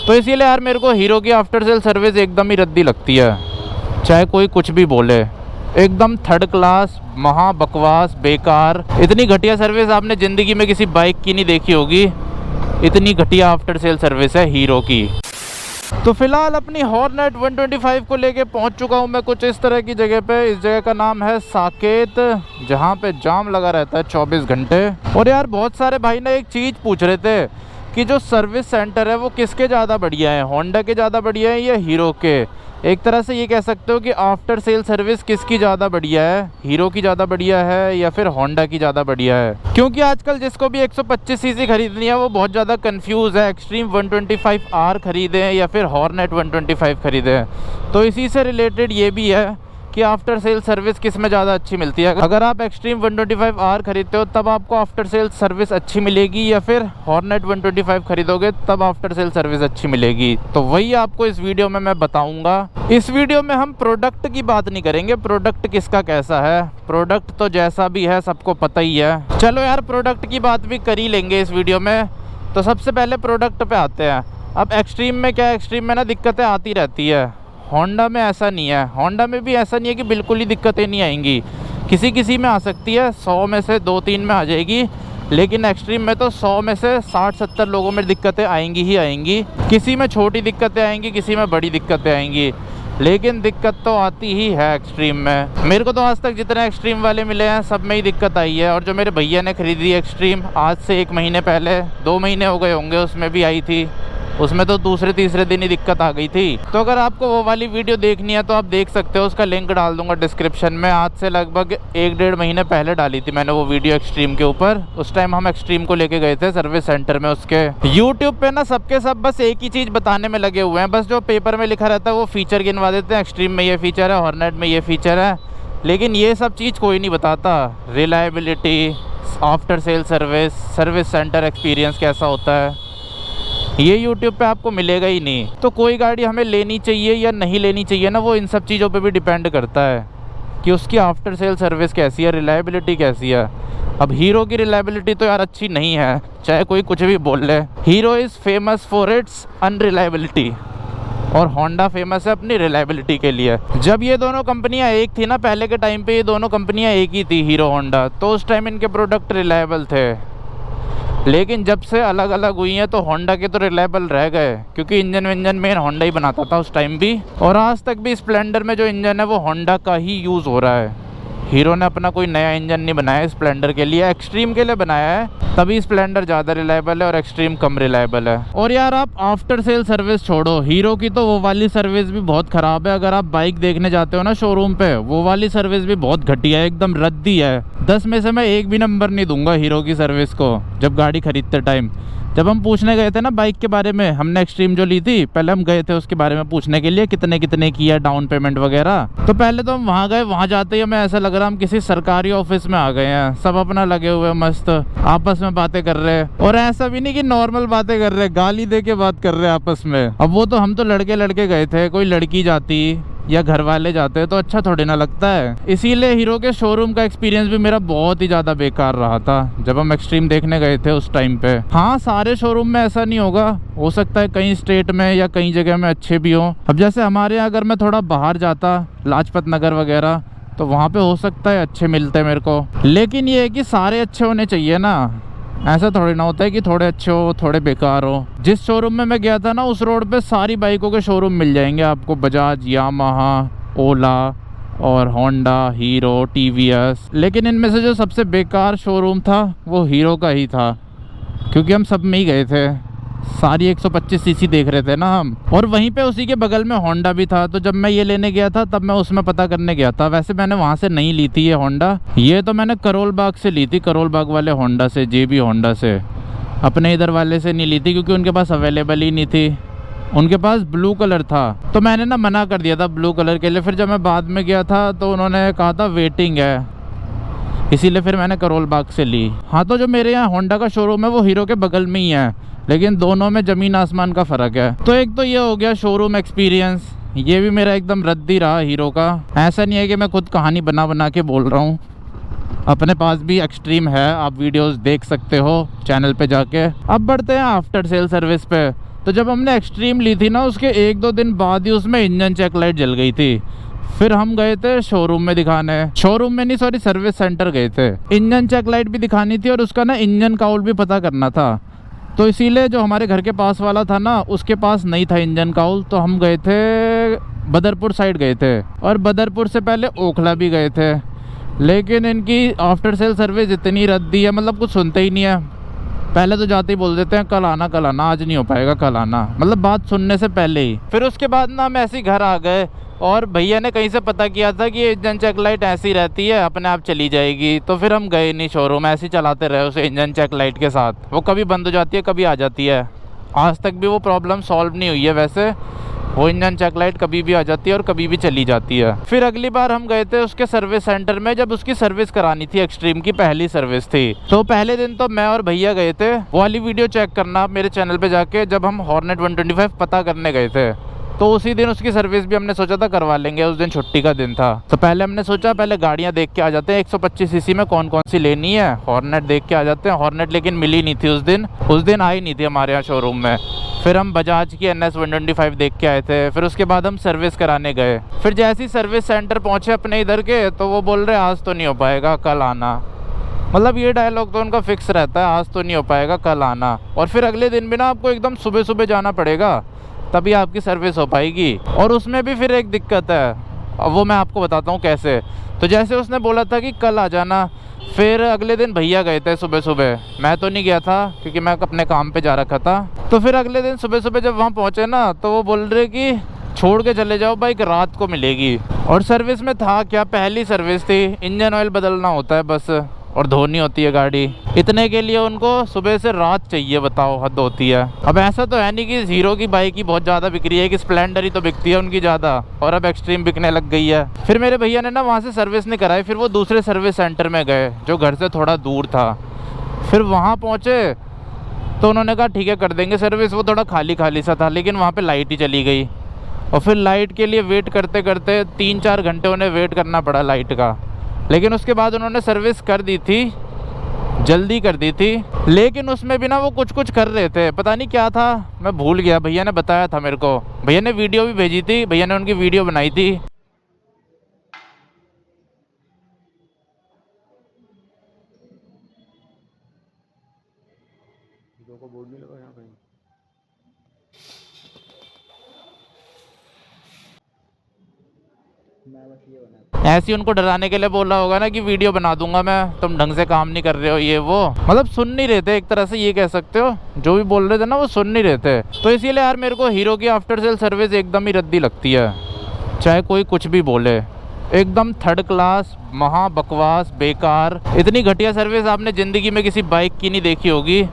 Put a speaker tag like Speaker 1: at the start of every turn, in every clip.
Speaker 1: तो इसीलिए यार मेरे को हीरो की आफ्टर सेल सर्विस एकदम ही रद्दी लगती है, चाहे कोई कुछ भी बोले। एकदम थर्ड क्लास, महा बकवास, बेकार। इतनी घटिया सर्विस आपने ज़िंदगी में किसी बाइक की नहीं देखी होगी। इतनी घटिया आफ्टर सेल सर्विस है हीरो की। तो फिलहाल अपनी हॉर्नेट 125 को लेके पहुंच चुका हूं मैं कुछ इस तरह की जगह पे। इस जगह का नाम है साकेत, जहां पे जाम लगा रहता है 24 घंटे। और यार बहुत सारे भाई ना एक चीज़ पूछ रहे थे कि जो सर्विस सेंटर है वो किसके ज़्यादा बढ़िया है, होंडा के ज़्यादा बढ़िया है या हीरो के। एक तरह से ये कह सकते हो कि आफ्टर सेल सर्विस किसकी ज़्यादा बढ़िया है, हीरो की ज़्यादा बढ़िया है या फिर होंडा की ज़्यादा बढ़िया है। क्योंकि आजकल जिसको भी 125 सीसी खरीदनी है वो बहुत ज़्यादा कंफ्यूज है, एक्सट्रीम 125R खरीदें या फिर हॉर्नेट 125 खरीदें। तो इसी से रिलेटेड ये भी है कि आफ्टर सेल सर्विस किस में ज़्यादा अच्छी मिलती है। अगर आप एक्सट्रीम 125R खरीदते हो तब आपको आफ्टर सेल सर्विस अच्छी मिलेगी, या फिर हॉर्नेट 125 खरीदोगे तब आफ्टर सेल सर्विस अच्छी मिलेगी। तो वही आपको इस वीडियो में मैं बताऊंगा। इस वीडियो में हम प्रोडक्ट की बात नहीं करेंगे, प्रोडक्ट किसका कैसा है, प्रोडक्ट तो जैसा भी है सबको पता ही है। चलो यार प्रोडक्ट की बात भी कर ही लेंगे इस वीडियो में। तो सबसे पहले प्रोडक्ट पे आते हैं। अब एक्सट्रीम में क्या, एक्सट्रीम में ना दिक्कतें आती रहती है, होंडा में ऐसा नहीं है। होंडा में भी ऐसा नहीं है कि बिल्कुल ही दिक्कतें नहीं आएंगी, किसी किसी में आ सकती है, 100 में से 2-3 में आ जाएगी। लेकिन एक्सट्रीम में तो 100 में से 60-70 लोगों में दिक्कतें आएंगी ही आएंगी। किसी में छोटी दिक्कतें आएंगी, किसी में बड़ी दिक्कतें आएंगी, लेकिन दिक्कत तो आती ही है एक्सट्रीम में। मेरे को तो आज तक जितने एक्सट्रीम वाले मिले हैं सब में ही दिक्कत आई है। और जो मेरे भैया ने खरीदी एक्सट्रीम आज से 1 महीने पहले, 2 महीने हो गए होंगे, उसमें भी आई थी। उसमें तो दूसरे तीसरे दिन ही दिक्कत आ गई थी। तो अगर आपको वो वाली वीडियो देखनी है तो आप देख सकते हो, उसका लिंक डाल दूंगा डिस्क्रिप्शन में। आज से लगभग 1-1.5 महीने पहले डाली थी मैंने वो वीडियो एक्सट्रीम के ऊपर। उस टाइम हम एक्सट्रीम को लेके गए थे सर्विस सेंटर में उसके। यूट्यूब पे ना सबके सब बस एक ही चीज़ बताने में लगे हुए हैं, बस जो पेपर में लिखा रहता है वो फीचर गिनवा देते हैं। एक्सट्रीम में ये फीचर है, हॉर्नेट में ये फीचर है, लेकिन ये सब चीज़ कोई नहीं बताता। Reliability, after sale service, service centre experience कैसा होता है, ये YouTube पे आपको मिलेगा ही नहीं। तो कोई गाड़ी हमें लेनी चाहिए या नहीं लेनी चाहिए ना, वो इन सब चीज़ों पे भी डिपेंड करता है कि उसकी आफ्टर सेल सर्विस कैसी है, रिलायबिलिटी कैसी है। अब हीरो की रिलायबिलिटी तो यार अच्छी नहीं है, चाहे कोई कुछ भी बोल ले। Hero is famous for its unreliability और होंडा फेमस है अपनी रिलायबिलिटी के लिए। जब ये दोनों कंपनियां एक थी ना, पहले के टाइम पे ये दोनों कंपनियां एक ही थी, हीरो होंडा, तो उस टाइम इनके प्रोडक्ट रिलायबल थे। लेकिन जब से अलग अलग हुई हैं तो होंडा के तो रिलायबल रह गए, क्योंकि इंजन विंजन मेन होंडा ही बनाता था उस टाइम भी। और आज तक भी स्प्लेंडर में जो इंजन है वो होंडा का ही यूज़ हो रहा है। हीरो ने अपना कोई नया इंजन नहीं बनाया स्प्लेंडर के लिए, एक्सट्रीम के लिए बनाया है, तभी स्प्लेंडर ज़्यादा रिलायबल है और एक्सट्रीम कम रिलायबल है। और यार आप आफ्टर सेल सर्विस छोड़ो, हीरो की तो वो वाली सर्विस भी बहुत ख़राब है। अगर आप बाइक देखने जाते हो ना शोरूम पे, वो वाली सर्विस भी बहुत घटिया है, एकदम रद्दी है। 10 में से मैं 1 भी नंबर नहीं दूंगा हीरो की सर्विस को। जब गाड़ी खरीदते टाइम, जब हम पूछने गए थे ना बाइक के बारे में, हमने एक्सट्रीम जो ली थी, पहले हम गए थे उसके बारे में पूछने के लिए कितने कितने की है डाउन पेमेंट वगैरह। तो पहले तो हम वहाँ गए, वहाँ जाते ही हमें ऐसा लग रहा हम किसी सरकारी ऑफिस में आ गए हैं। सब अपना लगे हुए मस्त आपस में बातें कर रहे हैं, और ऐसा भी नहीं कि नॉर्मल बातें कर रहे हैं, गाली दे के बात कर रहे हैं आपस में। अब वो तो हम तो लड़के लड़के गए थे, कोई लड़की जाती या घर वाले जाते तो अच्छा थोड़ी ना लगता है। इसीलिए हीरो के शोरूम का एक्सपीरियंस भी मेरा बहुत ही ज़्यादा बेकार रहा था जब हम एक्सट्रीम देखने गए थे उस टाइम पे। हाँ, सारे शोरूम में ऐसा नहीं होगा, हो सकता है कई स्टेट में या कई जगह में अच्छे भी हों। अब जैसे हमारे यहाँ अगर मैं थोड़ा बाहर जाता, लाजपत नगर वगैरह, तो वहाँ पे हो सकता है अच्छे मिलते मेरे को। लेकिन ये है कि सारे अच्छे होने चाहिए ना, ऐसा थोड़ी ना होता है कि थोड़े अच्छे हो थोड़े बेकार हो। जिस शोरूम में मैं गया था ना, उस रोड पे सारी बाइकों के शोरूम मिल जाएंगे आपको, बजाज, यामाहा, ओला और होंडा, हीरो, टीवीएस। लेकिन इनमें से जो सबसे बेकार शोरूम था वो हीरो का ही था, क्योंकि हम सब में ही गए थे, सारी 125 सीसी देख रहे थे ना हम। और वहीं पे उसी के बगल में होंडा भी था, तो जब मैं ये लेने गया था तब मैं उसमें पता करने गया था। वैसे मैंने वहाँ से नहीं ली थी ये होंडा, ये तो मैंने करोल बाग से ली थी, करोल बाग वाले होंडा से, जेबी होंडा से। अपने इधर वाले से नहीं ली थी क्योंकि उनके पास अवेलेबल ही नहीं थी, उनके पास ब्लू कलर था। तो मैंने ना मना कर दिया था ब्लू कलर के लिए। फिर जब मैं बाद में गया था तो उन्होंने कहा था वेटिंग है, इसीलिए फिर मैंने करोल बाग से ली। हाँ, तो जो मेरे यहाँ होंडा का शोरूम है वो हीरो के बगल में ही है, लेकिन दोनों में ज़मीन आसमान का फ़र्क है। तो एक तो ये हो गया शोरूम एक्सपीरियंस, ये भी मेरा एकदम रद्दी रहा हीरो का। ऐसा नहीं है कि मैं खुद कहानी बना बना के बोल रहा हूँ, अपने पास भी एक्सट्रीम है, आप वीडियोस देख सकते हो चैनल पे जाके। अब बढ़ते हैं आफ्टर सेल सर्विस पे। तो जब हमने एक्सट्रीम ली थी ना, उसके 1-2 दिन बाद ही उसमें इंजन चेक लाइट जल गई थी। फिर हम गए थे शोरूम में दिखाने, शोरूम में नहीं सॉरी सर्विस सेंटर गए थे। इंजन चेक लाइट भी दिखानी थी और उसका ना इंजन काउल भी पता करना था। तो इसीलिए जो हमारे घर के पास वाला था ना, उसके पास नहीं था इंजन काउल, तो हम गए थे बदरपुर साइड गए थे, और बदरपुर से पहले ओखला भी गए थे। लेकिन इनकी आफ्टर सेल सर्विस इतनी रद्दी है, मतलब कुछ सुनते ही नहीं है। पहले तो जाते ही बोल देते हैं कल आना, आज नहीं हो पाएगा, कल आना, मतलब बात सुनने से पहले ही। फिर उसके बाद ना हम ऐसे ही घर आ गए, और भैया ने कहीं से पता किया था कि ये इंजन चेक लाइट ऐसी रहती है, अपने आप चली जाएगी। तो फिर हम गए नहीं शोरूम, ऐसे ही चलाते रहे उसे इंजन चेक लाइट के साथ। वो कभी बंद हो जाती है, कभी आ जाती है। आज तक भी वो प्रॉब्लम सॉल्व नहीं हुई है वैसे। वो इंजन चेक लाइट कभी भी आ जाती है और कभी भी चली जाती है। फिर अगली बार हम गए थे उसके सर्विस सेंटर में, जब उसकी सर्विस करानी थी, एक्सट्रीम की पहली सर्विस थी। तो पहले दिन तो मैं और भैया गए थे, वो वाली वीडियो चेक करना आप मेरे चैनल पे जाके, जब हम हॉर्नेट 125 पता करने गए थे। तो उसी दिन उसकी सर्विस भी हमने सोचा था करवा लेंगे, उस दिन छुट्टी का दिन था। तो पहले हमने सोचा पहले गाड़ियाँ देख के आ जाते हैं 125 सीसी में कौन कौन सी लेनी है, हॉर्नेट देख के आ जाते हैं। हॉर्नेट लेकिन मिली नहीं थी उस दिन आई नहीं थी हमारे यहाँ शोरूम में। फिर हम बजाज की NS 125 देख के आए थे। फिर उसके बाद हम सर्विस कराने गए। फिर जैसे ही सर्विस सेंटर पहुँचे अपने इधर के, तो वो बोल रहे आज तो नहीं हो पाएगा, कल आना। मतलब ये डायलॉग तो उनका फिक्स रहता है, आज तो नहीं हो पाएगा, कल आना। और फिर अगले दिन भी ना आपको एकदम सुबह सुबह जाना पड़ेगा, तभी आपकी सर्विस हो पाएगी। और उसमें भी फिर एक दिक्कत है, अब वो मैं आपको बताता हूँ कैसे। तो जैसे उसने बोला था कि कल आ जाना, फिर अगले दिन भैया गए थे सुबह सुबह, मैं तो नहीं गया था क्योंकि मैं अपने काम पे जा रखा था। तो फिर अगले दिन सुबह सुबह जब वहाँ पहुँचे ना, तो वो बोल रहे कि छोड़ के चले जाओ बाइक, रात को मिलेगी। और सर्विस में था क्या, पहली सर्विस थी, इंजन ऑयल बदलना होता है बस, और धोनी होती है गाड़ी। इतने के लिए उनको सुबह से रात चाहिए, बताओ, हद होती है। अब ऐसा तो है नहीं कि हीरो की बाइक ही बहुत ज़्यादा बिक रही है, कि स्प्लेंडर ही तो बिकती है उनकी ज़्यादा, और अब एक्सट्रीम बिकने लग गई है। फिर मेरे भैया ने ना वहाँ से सर्विस नहीं कराई, फिर वो दूसरे सर्विस सेंटर में गए जो घर से थोड़ा दूर था। फिर वहाँ पहुँचे तो उन्होंने कहा ठीक है कर देंगे सर्विस। वो थोड़ा खाली खाली सा था, लेकिन वहाँ पर लाइट ही चली गई, और फिर लाइट के लिए वेट करते करते 3-4 घंटे उन्हें वेट करना पड़ा लाइट का। लेकिन उसके बाद उन्होंने सर्विस कर दी थी, जल्दी कर दी थी। लेकिन उसमें भी ना वो कुछ कर रहे थे, पता नहीं क्या था, मैं भूल गया। भैया ने बताया था मेरे को, भैया ने वीडियो भी भेजी थी, भैया ने उनकी वीडियो बनाई थी। बोर्ड नहीं लगा यहाँ कहीं। ऐसे ही उनको डराने के लिए बोला होगा ना कि वीडियो बना दूंगा मैं, तुम ढंग से काम नहीं कर रहे हो, ये वो, मतलब सुन नहीं रहे थे, एक तरह से ये कह सकते हो। जो भी बोल रहे थे ना वो सुन नहीं रहे थे। तो इसीलिए यार मेरे को हीरो की आफ्टर सेल सर्विस एकदम ही रद्दी लगती है, चाहे कोई कुछ भी बोले। एकदम थर्ड क्लास, महा बकवास, बेकार। इतनी घटिया सर्विस आपने ज़िंदगी में किसी बाइक की नहीं देखी होगी,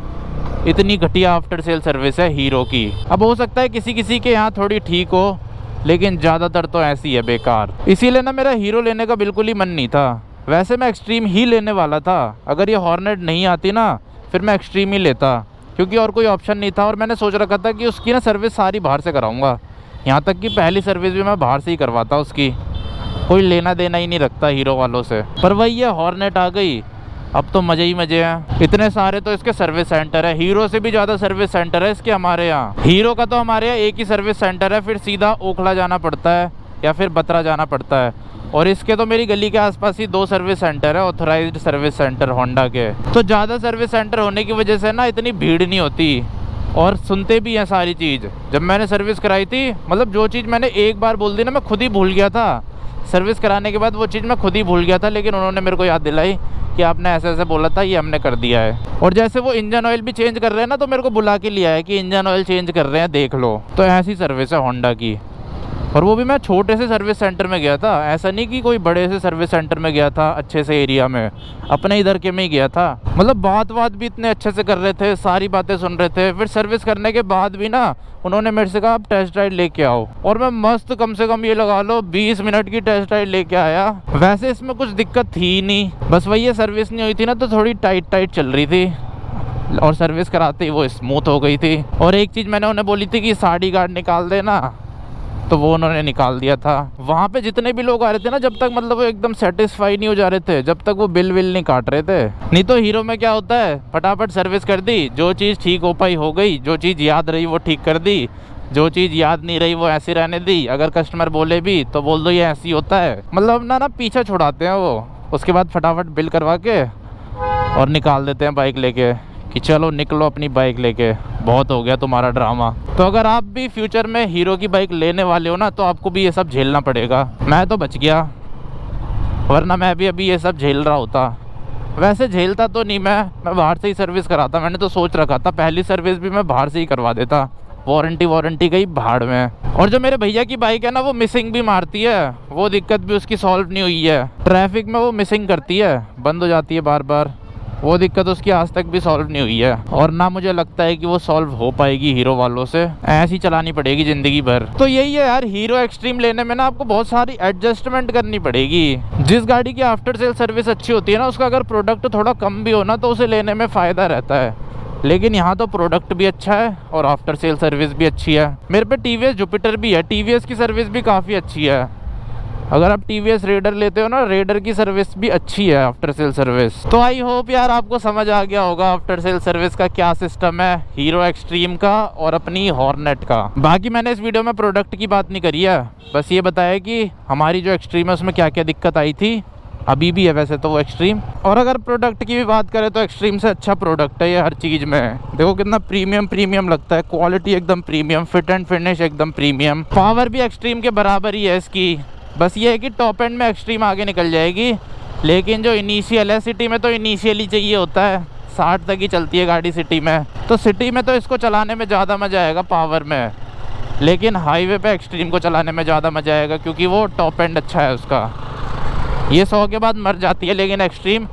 Speaker 1: इतनी घटिया आफ्टर सेल सर्विस है हीरो की। अब हो सकता है किसी किसी के यहाँ थोड़ी ठीक हो, लेकिन ज़्यादातर तो ऐसी है, बेकार। इसीलिए ना मेरा हीरो लेने का बिल्कुल ही मन नहीं था। वैसे मैं एक्सट्रीम ही लेने वाला था, अगर ये हॉर्नेट नहीं आती ना फिर मैं एक्सट्रीम ही लेता, क्योंकि और कोई ऑप्शन नहीं था। और मैंने सोच रखा था कि उसकी ना सर्विस सारी बाहर से कराऊंगा, यहाँ तक कि पहली सर्विस भी मैं बाहर से ही करवाता। उसकी कोई लेना देना ही नहीं रखता हीरो वालों से। पर वही है, हॉर्नेट आ गई, अब तो मज़े ही मज़े हैं। इतने सारे तो इसके सर्विस सेंटर है, हीरो से भी ज़्यादा सर्विस सेंटर है इसके हमारे यहाँ। हीरो का तो हमारे यहाँ एक ही सर्विस सेंटर है, फिर सीधा ओखला जाना पड़ता है या फिर बत्रा जाना पड़ता है। और इसके तो मेरी गली के आसपास ही 2 सर्विस सेंटर है, ऑथराइज्ड सर्विस सेंटर होंडा के। तो ज़्यादा सर्विस सेंटर होने की वजह से ना इतनी भीड़ नहीं होती, और सुनते भी हैं सारी चीज़। जब मैंने सर्विस कराई थी, मतलब जो चीज़ मैंने एक बार बोल दी ना, मैं खुद ही भूल गया था। सर्विस कराने के बाद वो चीज़ मैं खुद ही भूल गया था, लेकिन उन्होंने मेरे को याद दिलाई कि आपने ऐसे ऐसे बोला था, ये हमने कर दिया है। और जैसे वो इंजन ऑयल भी चेंज कर रहे हैं ना, तो मेरे को बुला के लिया है कि इंजन ऑयल चेंज कर रहे हैं, देख लो। तो ऐसी सर्विस है होंडा की। और वो भी मैं छोटे से सर्विस सेंटर में गया था, ऐसा नहीं कि कोई बड़े से सर्विस सेंटर में गया था अच्छे से एरिया में, अपने इधर के में ही गया था। मतलब बात भी इतने अच्छे से कर रहे थे, सारी बातें सुन रहे थे। फिर सर्विस करने के बाद भी ना उन्होंने मेरे से कहा आप टेस्ट राइड लेके आओ, और मैं मस्त कम से कम ये लगा लो 20 मिनट की टेस्ट राइड लेके आया। वैसे इसमें कुछ दिक्कत थी ही नहीं, बस वही ये सर्विस नहीं हुई थी ना, तो थोड़ी टाइट चल रही थी, और सर्विस कराते ही वो स्मूथ हो गई थी। और एक चीज़ मैंने उन्हें बोली थी कि साड़ी गार्ड निकाल देना, तो वो उन्होंने निकाल दिया था। वहाँ पे जितने भी लोग आ रहे थे ना, जब तक मतलब वो एकदम सेटिस्फाई नहीं हो जा रहे थे, जब तक वो बिल विल नहीं काट रहे थे। नहीं तो हीरो में क्या होता है, फटाफट सर्विस कर दी, जो चीज़ ठीक हो पाई हो गई, जो चीज़ याद रही वो ठीक कर दी, जो चीज़ याद नहीं रही वो ऐसी रहने दी। अगर कस्टमर बोले भी तो बोल दो ये ऐसी होता है, मतलब ना पीछा छुड़ाते हैं वो। उसके बाद फटाफट बिल करवा के और निकाल देते हैं बाइक लेके कि चलो निकलो अपनी बाइक लेके, बहुत हो गया तुम्हारा ड्रामा। तो अगर आप भी फ्यूचर में हीरो की बाइक लेने वाले हो ना, तो आपको भी ये सब झेलना पड़ेगा। मैं तो बच गया, वरना मैं भी अभी ये सब झेल रहा होता। वैसे झेलता तो नहीं, मैं बाहर से ही सर्विस कराता। मैंने तो सोच रखा था पहली सर्विस भी मैं बाहर से ही करवा देता, वारंटी गई भाड़ में। और जो मेरे भैया की बाइक है ना, वो मिसिंग भी मारती है, वो दिक्कत भी उसकी सॉल्व नहीं हुई है। ट्रैफिक में वो मिसिंग करती है, बंद हो जाती है बार बार, वो दिक्कत उसकी आज तक भी सॉल्व नहीं हुई है। और ना मुझे लगता है कि वो सॉल्व हो पाएगी हीरो वालों से, ऐसी चलानी पड़ेगी ज़िंदगी भर। तो यही है यार, हीरो एक्सट्रीम लेने में ना आपको बहुत सारी एडजस्टमेंट करनी पड़ेगी। जिस गाड़ी की आफ्टर सेल सर्विस अच्छी होती है ना, उसका अगर प्रोडक्ट थोड़ा कम भी हो ना, तो उसे लेने में फ़ायदा रहता है। लेकिन यहाँ तो प्रोडक्ट भी अच्छा है और आफ्टर सेल सर्विस भी अच्छी है। मेरे पे टीवीएस जुपिटर भी है, टीवीएस की सर्विस भी काफ़ी अच्छी है। अगर आप टीवीएस रेडर लेते हो ना, रेडर की सर्विस भी अच्छी है आफ्टर सेल सर्विस। तो आई होप यार आपको समझ आ गया होगा आफ्टर सेल सर्विस का क्या सिस्टम है हीरो एक्सट्रीम का और अपनी हॉर्नेट का। बाकी मैंने इस वीडियो में प्रोडक्ट की बात नहीं करी है, बस ये बताया कि हमारी जो एक्सट्रीम है उसमें क्या क्या दिक्कत आई थी, अभी भी है वैसे तो वो एक्सट्रीम। और अगर प्रोडक्ट की भी बात करें तो एक्सट्रीम से अच्छा प्रोडक्ट है ये हर चीज़ में। देखो कितना प्रीमियम लगता है, क्वालिटी एकदम प्रीमियम, फिट एंड फिनिश एकदम प्रीमियम, पावर भी एक्सट्रीम के बराबर ही है इसकी। बस ये है कि टॉप एंड में एक्सट्रीम आगे निकल जाएगी, लेकिन जो इनिशियल है, सिटी में तो इनिशियली चाहिए होता है, 60 तक ही चलती है गाड़ी सिटी में। तो सिटी में तो इसको चलाने में ज़्यादा मज़ा आएगा पावर में, लेकिन हाईवे पे एक्सट्रीम को चलाने में ज़्यादा मज़ा आएगा क्योंकि वो टॉप एंड अच्छा है उसका। ये 100 के बाद मर जाती है, लेकिन एक्सट्रीम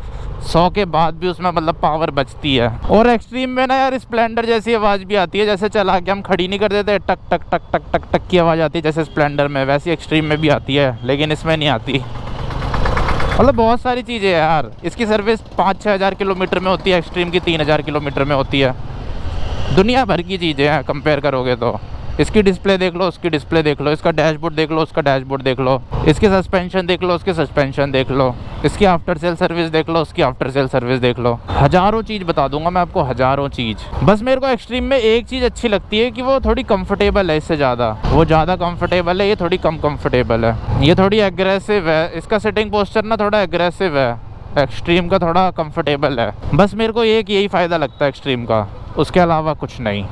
Speaker 1: 100 के बाद भी उसमें मतलब पावर बचती है। और एक्सट्रीम में ना यार स्प्लेंडर जैसी आवाज़ भी आती है, जैसे चला के हम खड़ी नहीं कर देते, टक टक टक टक टक टक की आवाज़ आती है जैसे स्प्लेंडर में, वैसी एक्सट्रीम में भी आती है, लेकिन इसमें नहीं आती। मतलब बहुत सारी चीज़ें हैं यार। इसकी सर्विस 5-6 हज़ार किलोमीटर में होती है, एक्सट्रीम की 3,000 किलोमीटर में होती है। दुनिया भर की चीज़ें हैं कंपेयर करोगे तो। इसकी डिस्प्ले देख लो, उसकी डिस्प्ले देख लो, इसका डैशबोर्ड देख लो, उसका डैशबोर्ड देख लो, इसके सस्पेंशन देख लो, उसके सस्पेंशन देख लो, इसकी आफ्टर सेल सर्विस देख लो, उसकी आफ्टर सेल सर्विस देख लो। हज़ारों चीज़ बता दूंगा मैं आपको, हज़ारों चीज़। बस मेरे को एक्सट्रीम में एक चीज़ अच्छी लगती है कि वो थोड़ी कंफर्टेबल है, इससे ज़्यादा वो ज़्यादा कंफर्टेबल है, ये थोड़ी कम कंफर्टेबल है। ये थोड़ी एग्रेसिव है, इसका सिटिंग पोस्चर ना थोड़ा एग्रेसिव है, एक्सट्रीम का थोड़ा कंफर्टेबल है। बस मेरे को एक यही फ़ायदा लगता है एक्सट्रीम का, उसके अलावा कुछ नहीं।